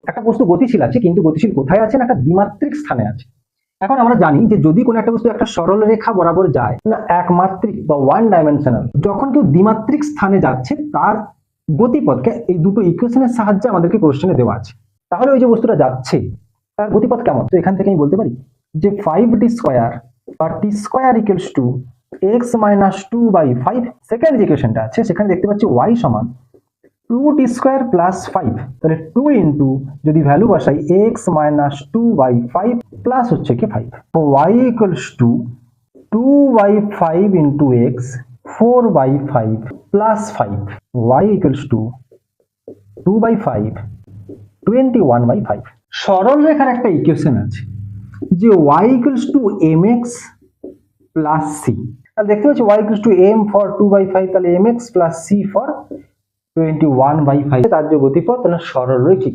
একটা বস্তু গতিশীল আছে, কিন্তু গতিশীল কোথায় আছে না একটা দ্বিমাত্রিক স্থানে আছে। এখন আমরা জানি যে যদি কোনো একটা বস্তু একটা সরল রেখা বরাবর যায় না একমাত্রিক বা ওয়ান ডাইমেনশনাল, যখন কেউ দ্বিমাত্রিক স্থানে যাচ্ছে তার গতিপথকে এই দুটো ইকুয়েশনের সাহায্যে আমাদেরকে কোশ্চেনে দেওয়া আছে। তাহলে ওই যে বস্তুটা যাচ্ছে তার গতিপথ কেমন, তো এখান থেকে আমি বলতে পারি যে 5t স্কয়ার বা T square equals to X minus 2/5। Second যে ইকুয়েশনটা আছে সেখানে দেখতে পাচ্ছি y সমান 2t স্কয়ার প্লাস 5, তাহলে 2 ইন্টু যদি ভ্যালু বসাই এক্স মাইনাস 2/5 প্লাস হচ্ছে কি 5, y equals to 2/5 into x 4/5 plus 5, y equals to 2/5 21/5। সরল রেখার একটা ইকুয়েশন আছে যে y equals to mx plus c, তাহলে দেখতে পাচ্ছি y equals to m for 2/5, তাহলে mx প্লাস c ফর 21/5 তার যে গতিপথ তাহলে সরল রৈখিক।